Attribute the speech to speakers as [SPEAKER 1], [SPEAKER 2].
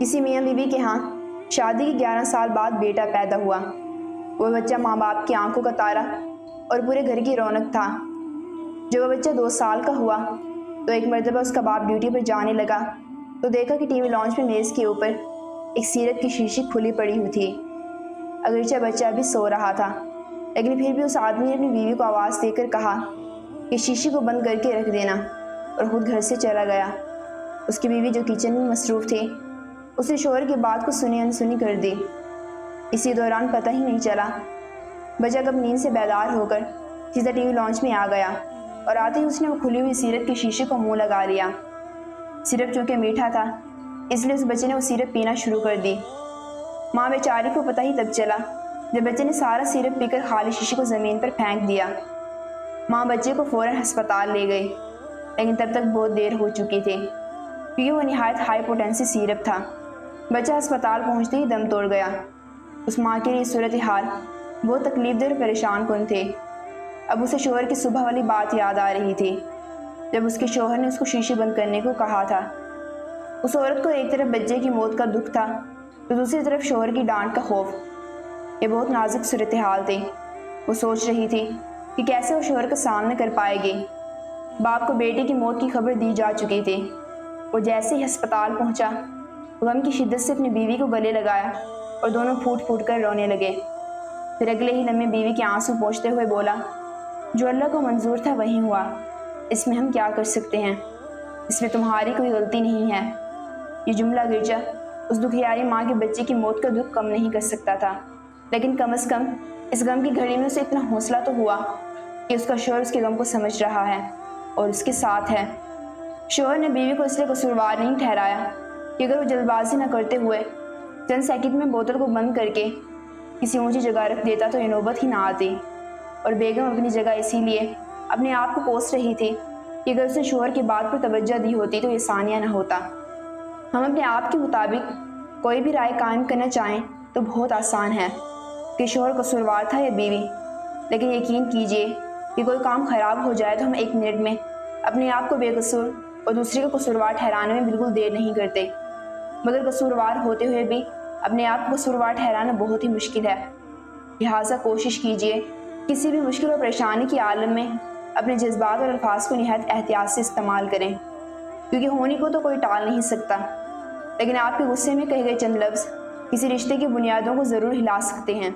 [SPEAKER 1] کسی میاں بیوی کے ہاں شادی کے 11 سال بعد بیٹا پیدا ہوا۔ وہ بچہ ماں باپ کی آنکھوں کا تارا اور پورے گھر کی رونق تھا۔ جب وہ بچہ 2 سال کا ہوا تو ایک مرتبہ اس کا باپ ڈیوٹی پر جانے لگا تو دیکھا کہ ٹی وی لانچ میں میز کے اوپر ایک سیرپ کی شیشی کھلی پڑی ہوئی تھی۔ اگرچہ بچہ ابھی سو رہا تھا لیکن پھر بھی اس آدمی نے اپنی بیوی کو آواز دے کر کہا کہ شیشی کو بند کر کے رکھ دینا، اور خود گھر سے چلا گیا۔ اس کی بیوی جو کچن میں مصروف تھی اس نے شوہر کی بات کو سنی انسنی کر دی۔ اسی دوران پتہ ہی نہیں چلا بچہ کب نیند سے بیدار ہو کر سیدھا ٹی وی لانچ میں آ گیا، اور آتے ہی اس نے وہ کھلی ہوئی سیرپ کی شیشے کو منہ لگا لیا۔ سیرپ چونکہ میٹھا تھا اس لیے اس بچے نے وہ سیرپ پینا شروع کر دی۔ ماں بیچاری کو پتہ ہی تب چلا جب بچے نے سارا سیرپ پی کر خالی شیشے کو زمین پر پھینک دیا۔ ماں بچے کو فوراً ہسپتال لے گئی لیکن تب تک بہت دیر ہو چکی تھی کیونکہ وہ نہایت ہائی پوٹینسی سیرپ تھا۔ بچہ ہسپتال پہنچتے ہی دم توڑ گیا۔ اس ماں کے لیے صورتحال بہت تکلیف دہ اور پریشان کن تھی۔ اب اسے شوہر کی صبح والی بات یاد آ رہی تھی جب اس کے شوہر نے اس کو شیشے بند کرنے کو کہا تھا۔ اس عورت کو ایک طرف بچے کی موت کا دکھ تھا تو دوسری طرف شوہر کی ڈانٹ کا خوف۔ یہ بہت نازک صورتحال تھی۔ وہ سوچ رہی تھی کہ کیسے وہ شوہر کا سامنا کر پائے گی۔ باپ کو بیٹے کی موت کی خبر دی جا چکی تھی۔ وہ جیسے ہی ہسپتال پہنچا غم کی شدت سے اپنی بیوی کو گلے لگایا اور دونوں پھوٹ پھوٹ کر رونے لگے۔ پھر اگلے ہی لمحے بیوی کے آنسو پوچھتے ہوئے بولا، جو اللہ کو منظور تھا وہی ہوا، اس میں ہم کیا کر سکتے ہیں، اس میں تمہاری کوئی غلطی نہیں ہے۔ یہ جملہ گرجا اس دکھیاری ماں کے بچے کی موت کا دکھ کم نہیں کر سکتا تھا، لیکن کم از کم اس غم کی گھڑی میں اسے اتنا حوصلہ تو ہوا کہ اس کا شوہر اس کے غم کو سمجھ رہا ہے اور اس کے ساتھ ہے۔ شوہر نے بیوی کو اس لیے قصوروار نہیں ٹھہرایا کہ اگر وہ جلد بازی نہ کرتے ہوئے چند سیکنڈ میں بوتل کو بند کر کے کسی اونچی جگہ رکھ دیتا تو یہ نوبت ہی نہ آتی، اور بیگم اپنی جگہ اسی لیے اپنے آپ کو کوس رہی تھی کہ اگر اس نے شوہر کی بات پر توجہ دی ہوتی تو یہ ثانیہ نہ ہوتا۔ ہم اپنے آپ کے مطابق کوئی بھی رائے قائم کرنا چاہیں تو بہت آسان ہے کہ شوہر قصوروار تھا یا بیوی، لیکن یقین کیجئے کہ کوئی کام خراب ہو جائے تو ہم 1 منٹ میں اپنے آپ کو بے قصور اور دوسرے کو قصوروار ٹھہرانے میں بالکل دیر نہیں کرتے، مگر قصوروار ہوتے ہوئے بھی اپنے آپ کو قصوروار ٹھہرانا بہت ہی مشکل ہے۔ لہٰذا کوشش کیجئے کسی بھی مشکل اور پریشانی کے عالم میں اپنے جذبات اور الفاظ کو نہایت احتیاط سے استعمال کریں، کیونکہ ہونی کو تو کوئی ٹال نہیں سکتا، لیکن آپ کے غصے میں کہے گئے چند لفظ کسی رشتے کی بنیادوں کو ضرور ہلا سکتے ہیں۔